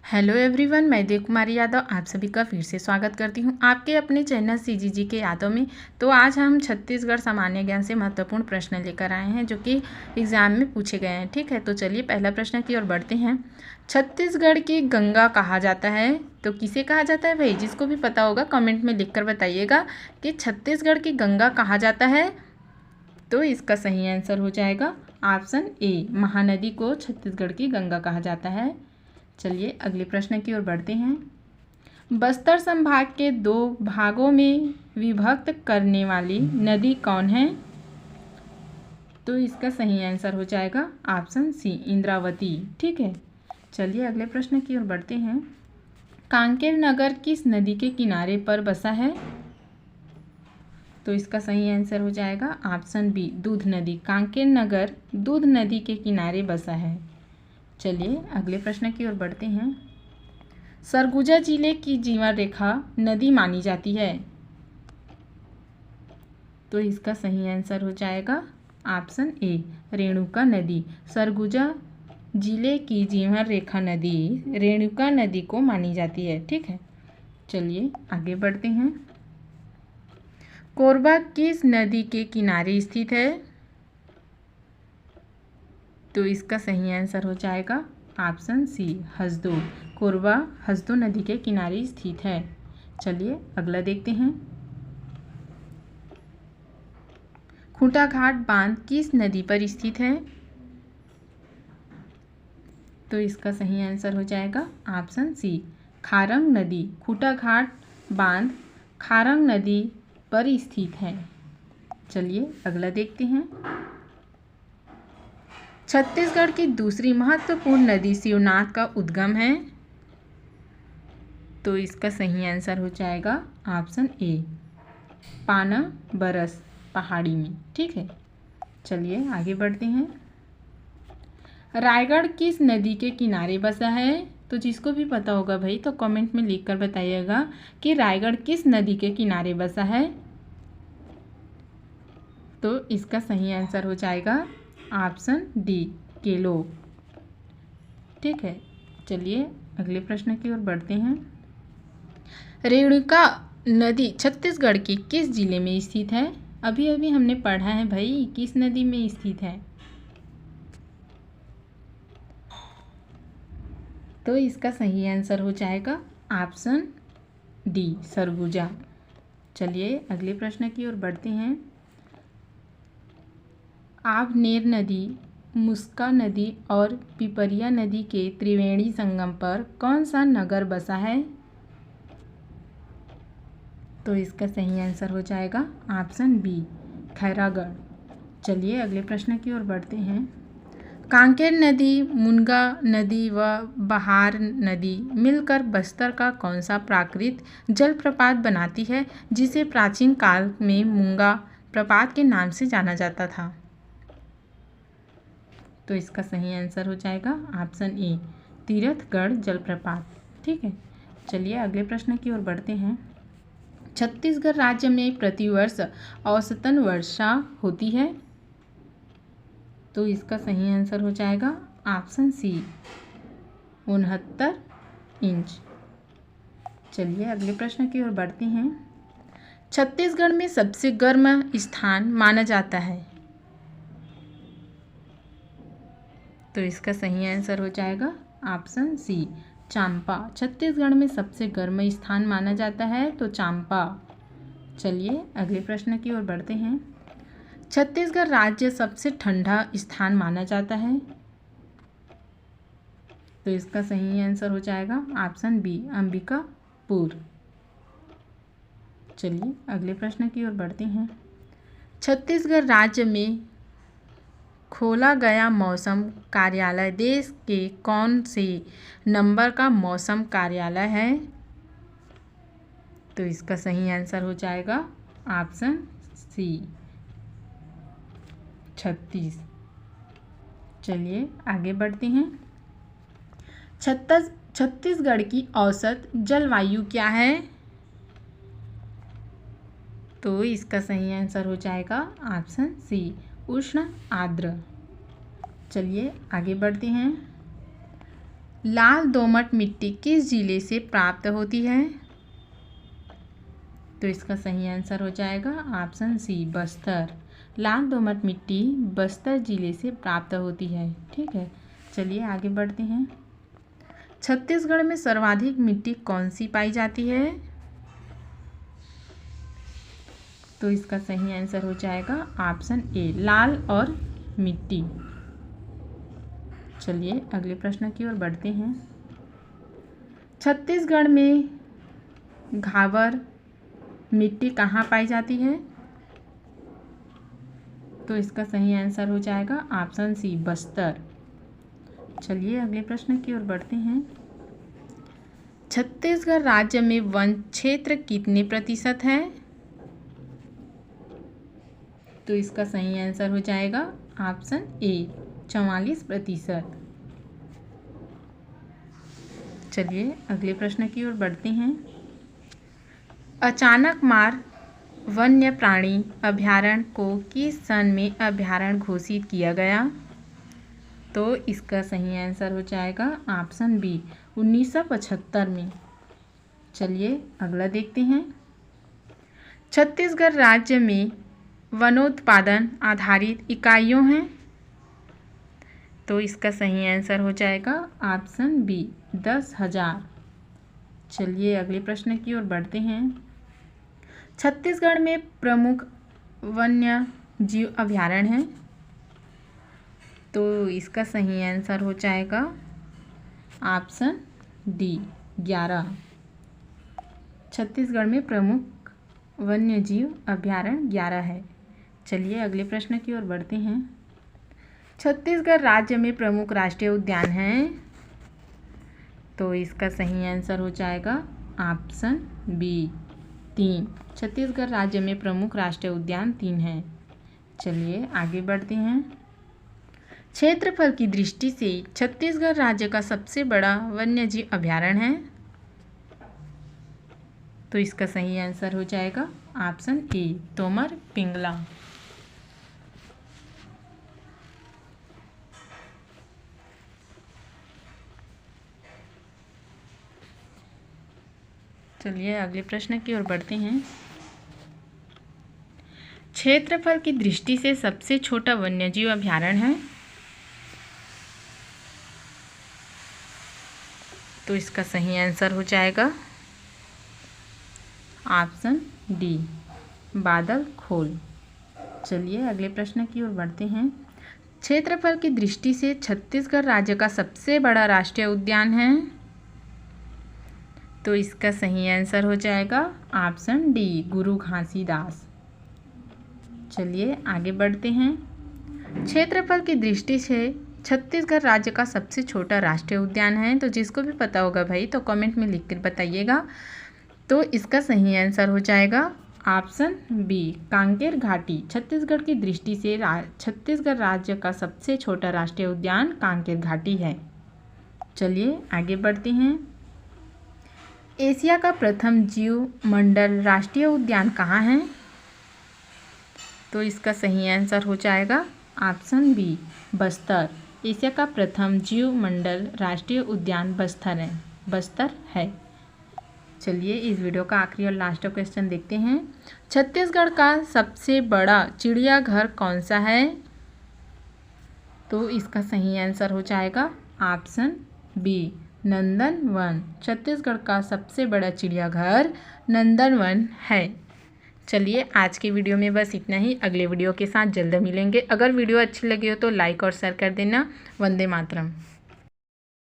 Hello everyone, मैं देव कुमारी यादव आप सभी का फिर से स्वागत करती हूं आपके अपने चैनल सीजीजी के यादों में। तो आज हम छत्तीसगढ़ सामान्य ज्ञान से महत्वपूर्ण प्रश्न लेकर आए हैं जो कि एग्ज़ाम में पूछे गए हैं। ठीक है, तो चलिए पहला प्रश्न की ओर बढ़ते हैं। छत्तीसगढ़ की गंगा कहा जाता है तो किसे कहा जाता है भाई? जिसको भी पता होगा कमेंट में लिख कर बताइएगा कि छत्तीसगढ़ की गंगा कहा जाता है। तो इसका सही आंसर हो जाएगा ऑप्शन ए, महानदी को छत्तीसगढ़ की गंगा कहा जाता है। चलिए अगले प्रश्न की ओर बढ़ते हैं। बस्तर संभाग के 2 भागों में विभक्त करने वाली नदी कौन है? तो इसका सही आंसर हो जाएगा ऑप्शन सी, इंद्रावती। ठीक है, चलिए अगले प्रश्न की ओर बढ़ते हैं। कांकेर नगर किस नदी के किनारे पर बसा है? तो इसका सही आंसर हो जाएगा ऑप्शन बी, दूध नदी। कांकेर नगर दूध नदी के किनारे बसा है। चलिए अगले प्रश्न की ओर बढ़ते हैं। सरगुजा जिले की जीवन रेखा नदी मानी जाती है। तो इसका सही आंसर हो जाएगा ऑप्शन ए, रेणुका नदी। सरगुजा जिले की जीवन रेखा नदी रेणुका नदी को मानी जाती है। ठीक है, चलिए आगे बढ़ते हैं। कोरबा किस नदी के किनारे स्थित है? तो इसका सही आंसर हो जाएगा ऑप्शन सी, हसदो। कोरबा हसदो नदी के किनारे स्थित है। चलिए अगला देखते हैं। खूंटा घाट बांध किस नदी पर स्थित है? तो इसका सही आंसर हो जाएगा ऑप्शन सी, खारंग नदी। खूंटा घाट बांध खारंग नदी पर स्थित है। चलिए अगला देखते हैं। छत्तीसगढ़ की दूसरी महत्वपूर्ण नदी शिवनाथ का उद्गम है। तो इसका सही आंसर हो जाएगा ऑप्शन ए, पाना बरस पहाड़ी में। ठीक है, चलिए आगे बढ़ते हैं। रायगढ़ किस नदी के किनारे बसा है? तो जिसको भी पता होगा भाई तो कमेंट में लिख कर बताइएगा कि रायगढ़ किस नदी के किनारे बसा है। तो इसका सही आंसर हो जाएगा ऑप्शन डी, केलो। ठीक है, चलिए अगले प्रश्न की ओर बढ़ते हैं। रेणुका नदी छत्तीसगढ़ के किस जिले में स्थित है? अभी अभी हमने पढ़ा है भाई, किस नदी में स्थित है? तो इसका सही आंसर हो जाएगा ऑप्शन डी, सरगुजा। चलिए अगले प्रश्न की ओर बढ़ते हैं। आवनेर नदी, मुस्का नदी और पिपरिया नदी के त्रिवेणी संगम पर कौन सा नगर बसा है? तो इसका सही आंसर हो जाएगा ऑप्शन बी, खैरागढ़। चलिए अगले प्रश्न की ओर बढ़ते हैं। कांकेर नदी, मुनगा नदी व बहार नदी मिलकर बस्तर का कौन सा प्राकृतिक जलप्रपात बनाती है जिसे प्राचीन काल में मुंगा प्रपात के नाम से जाना जाता था? तो इसका सही आंसर हो जाएगा ऑप्शन ए, तीरथगढ़ जलप्रपात। ठीक है, चलिए अगले प्रश्न की ओर बढ़ते हैं। छत्तीसगढ़ राज्य में प्रतिवर्ष औसतन वर्षा होती है। तो इसका सही आंसर हो जाएगा ऑप्शन सी, 69 इंच। चलिए अगले प्रश्न की ओर बढ़ते हैं। छत्तीसगढ़ में सबसे गर्म स्थान माना जाता है। तो इसका सही आंसर हो जाएगा ऑप्शन सी, चांपा। छत्तीसगढ़ में सबसे गर्म स्थान माना जाता है तो चांपा। चलिए अगले प्रश्न की ओर बढ़ते हैं। छत्तीसगढ़ राज्य सबसे ठंडा स्थान माना जाता है। तो इसका सही आंसर हो जाएगा ऑप्शन बी, अंबिकापुर। चलिए अगले प्रश्न की ओर बढ़ते हैं। छत्तीसगढ़ राज्य में खोला गया मौसम कार्यालय देश के कौन से नंबर का मौसम कार्यालय है? तो इसका सही आंसर हो जाएगा ऑप्शन सी, 36। चलिए आगे बढ़ते हैं। छत्तीसगढ़ की औसत जलवायु क्या है? तो इसका सही आंसर हो जाएगा ऑप्शन सी, उष्ण आर्द्र। चलिए आगे बढ़ते हैं। लाल दोमट मिट्टी किस जिले से प्राप्त होती है? तो इसका सही आंसर हो जाएगा ऑप्शन सी, बस्तर। लाल दोमट मिट्टी बस्तर जिले से प्राप्त होती है। ठीक है, चलिए आगे बढ़ते हैं। छत्तीसगढ़ में सर्वाधिक मिट्टी कौन सी पाई जाती है? तो इसका सही आंसर हो जाएगा ऑप्शन ए, लाल और मिट्टी। चलिए अगले प्रश्न की ओर बढ़ते हैं। छत्तीसगढ़ में घावर मिट्टी कहाँ पाई जाती है? तो इसका सही आंसर हो जाएगा ऑप्शन सी, बस्तर। चलिए अगले प्रश्न की ओर बढ़ते हैं। छत्तीसगढ़ राज्य में वन क्षेत्र कितने प्रतिशत है? तो इसका सही आंसर हो जाएगा ऑप्शन ए, 44%। चलिए अगले प्रश्न की ओर बढ़ते हैं। अचानक मार वन्य प्राणी अभयारण्य को किस सन में अभयारण्य घोषित किया गया? तो इसका सही आंसर हो जाएगा ऑप्शन बी, 1975 में। चलिए अगला देखते हैं। छत्तीसगढ़ राज्य में वनोत्पादन आधारित इकाइयों हैं? तो इसका सही आंसर हो जाएगा ऑप्शन बी, 10,000। चलिए अगले प्रश्न की ओर बढ़ते हैं। छत्तीसगढ़ में प्रमुख वन्य जीव अभयारण्य हैं? तो इसका सही आंसर हो जाएगा ऑप्शन डी, 11। छत्तीसगढ़ में प्रमुख वन्य जीव अभयारण्य 11 है। चलिए अगले प्रश्न की ओर बढ़ते हैं। छत्तीसगढ़ राज्य में प्रमुख राष्ट्रीय उद्यान हैं? तो इसका सही आंसर हो जाएगा ऑप्शन बी, 3। छत्तीसगढ़ राज्य में प्रमुख राष्ट्रीय उद्यान 3 हैं। चलिए आगे बढ़ते हैं। क्षेत्रफल की दृष्टि से छत्तीसगढ़ राज्य का सबसे बड़ा वन्यजीव अभयारण्य है? तो इसका सही आंसर हो जाएगा ऑप्शन ए, तोमर पिंगला। चलिए अगले प्रश्न की ओर बढ़ते हैं। क्षेत्रफल की दृष्टि से सबसे छोटा वन्यजीव अभयारण्य है? तो इसका सही आंसर हो जाएगा ऑप्शन डी, बादलखोल। चलिए अगले प्रश्न की ओर बढ़ते हैं। क्षेत्रफल की दृष्टि से छत्तीसगढ़ राज्य का सबसे बड़ा राष्ट्रीय उद्यान है? तो इसका सही आंसर हो जाएगा ऑप्शन डी, गुरु घासीदास। चलिए आगे बढ़ते हैं। क्षेत्रफल की दृष्टि से छत्तीसगढ़ राज्य का सबसे छोटा राष्ट्रीय उद्यान है? तो जिसको भी पता होगा भाई तो कमेंट में लिख कर बताइएगा। तो इसका सही आंसर हो जाएगा ऑप्शन बी, कांकेर घाटी। छत्तीसगढ़ की दृष्टि से छत्तीसगढ़ राज्य का सबसे छोटा राष्ट्रीय उद्यान कांकेर घाटी है। चलिए आगे बढ़ते हैं। एशिया का प्रथम जीव मंडल राष्ट्रीय उद्यान कहाँ है? तो इसका सही आंसर हो जाएगा ऑप्शन बी, बस्तर। एशिया का प्रथम जीव मंडल राष्ट्रीय उद्यान बस्तर है। चलिए इस वीडियो का आखिरी और लास्ट क्वेश्चन देखते हैं। छत्तीसगढ़ का सबसे बड़ा चिड़ियाघर कौन सा है? तो इसका सही आंसर हो जाएगा ऑप्शन बी, नंदनवन। छत्तीसगढ़ का सबसे बड़ा चिड़ियाघर नंदनवन है। चलिए आज की वीडियो में बस इतना ही। अगले वीडियो के साथ जल्द मिलेंगे। अगर वीडियो अच्छी लगी हो तो लाइक और शेयर कर देना। वंदे मातरम।